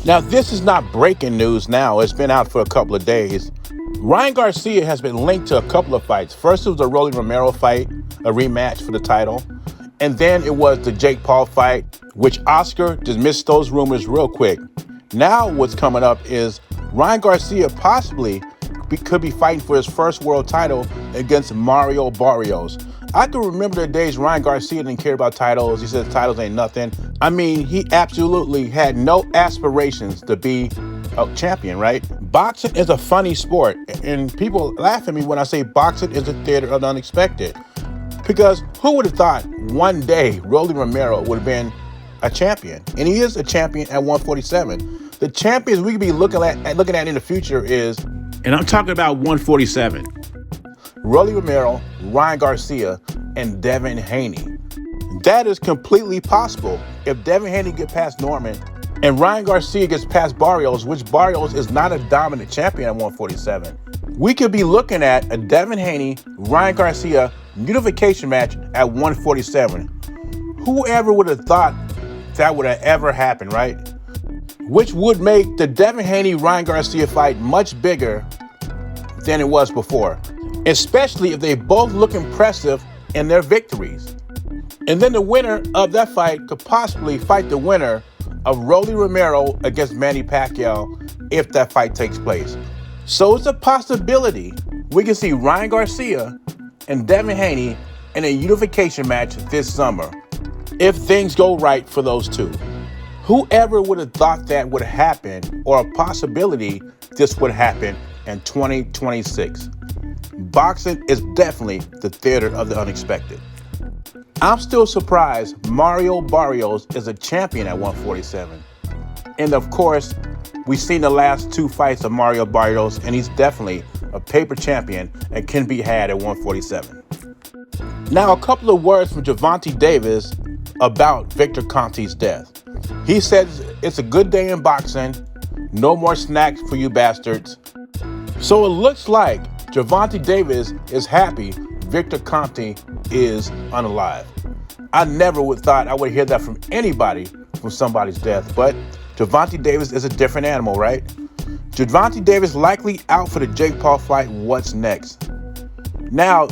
Now, this is not breaking news now. It's been out for a couple of days. Ryan Garcia has been linked to a couple of fights. First, it was the Rolly Romero fight, a rematch for the title. And then it was the Jake Paul fight, which Oscar dismissed those rumors real quick. Now what's coming up is Ryan Garcia possibly could be fighting for his first world title against Mario Barrios. I can remember the days Ryan Garcia didn't care about titles. He said titles ain't nothing. I mean, he absolutely had no aspirations to be a champion, right? Boxing is a funny sport, and people laugh at me when I say boxing is a theater of the unexpected. Because who would have thought one day Rolly Romero would have been a champion? And he is a champion at 147. The champions we could be looking at in the future is, and I'm talking about 147, Rolly Romero, Ryan Garcia, and Devin Haney. That is completely possible. If Devin Haney gets past Norman and Ryan Garcia gets past Barrios, which Barrios is not a dominant champion at 147, we could be looking at a Devin Haney, Ryan Garcia unification match at 147. Whoever would have thought that would have ever happened, right? Which would make the Devin Haney, Ryan Garcia fight much bigger than it was before, especially if they both look impressive in their victories. And then the winner of that fight could possibly fight the winner of Rolly Romero against Manny Pacquiao if that fight takes place. So it's a possibility we can see Ryan Garcia and Devin Haney in a unification match this summer, if things go right for those two. Whoever would have thought that would happen, or a possibility this would happen in 2026? Boxing is definitely the theater of the unexpected. I'm still surprised Mario Barrios is a champion at 147. And of course, we've seen the last two fights of Mario Barrios, and he's definitely a paper champion and can be had at 147. Now, a couple of words from Gervonta Davis about Victor Conte's death. He says it's a good day in boxing. No more snacks for you bastards. So it looks like Gervonta Davis is happy Victor Conte is unalive. I never would thought I would hear that from anybody from somebody's death, but Gervonta Davis is a different animal, right? Gervonta Davis likely out for the Jake Paul fight. What's next? Now,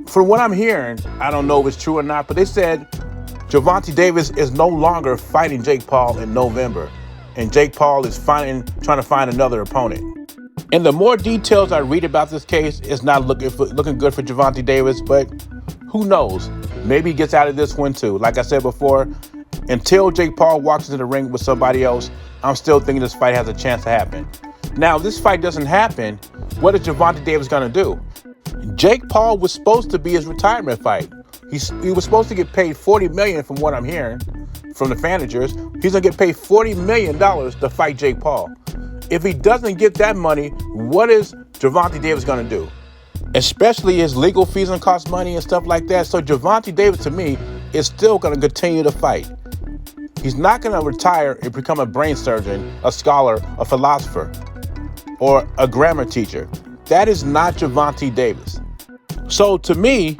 from what I'm hearing, I don't know if it's true or not, but they said Gervonta Davis is no longer fighting Jake Paul in November, and Jake Paul is trying to find another opponent. And the more details I read about this case, it's not looking good for Gervonta Davis, but who knows? Maybe he gets out of this one too. Like I said before, until Jake Paul walks into the ring with somebody else, I'm still thinking this fight has a chance to happen. Now, if this fight doesn't happen, what is Gervonta Davis going to do? Jake Paul was supposed to be his retirement fight. He was supposed to get paid $40 million from what I'm hearing from the managers. He's going to get paid $40 million to fight Jake Paul. If he doesn't get that money, what is Gervonta Davis going to do? Especially his legal fees and cost money and stuff like that. So Gervonta Davis, to me, is still going to continue to fight. He's not going to retire and become a brain surgeon, a scholar, a philosopher, or a grammar teacher. That is not Gervonta Davis. So to me,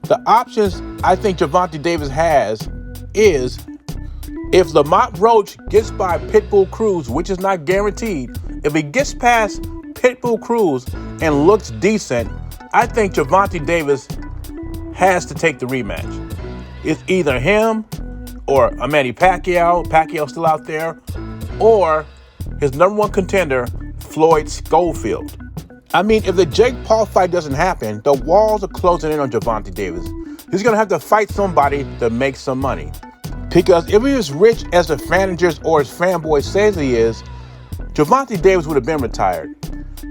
the options I think Gervonta Davis has is, if Lamont Roach gets by Pitbull Cruz, which is not guaranteed, if he gets past Pitbull Cruz and looks decent, I think Gervonta Davis has to take the rematch. It's either him or a Manny Pacquiao. Pacquiao's still out there, or his number one contender, Floyd Schofield. I mean, if the Jake Paul fight doesn't happen, the walls are closing in on Gervonta Davis. He's going to have to fight somebody to make some money. Because if he was rich as the managers or his fanboys says he is, Gervonta Davis would have been retired.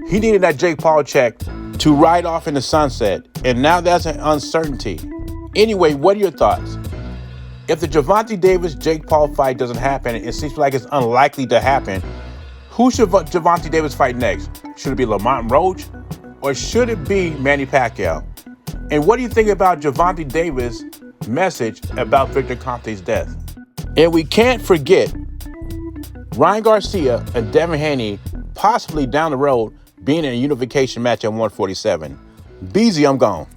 He needed that Jake Paul check to ride off in the sunset, and now that's an uncertainty. Anyway, what are your thoughts? If the Gervonta Davis-Jake Paul fight doesn't happen, it seems like it's unlikely to happen, who should Gervonta Davis fight next? Should it be Lamont Roach, or should it be Manny Pacquiao? And what do you think about Gervonta Davis' message about Victor Conte's death? And we can't forget Ryan Garcia and Devin Haney possibly down the road being in a unification match at 147. Beezy, I'm gone.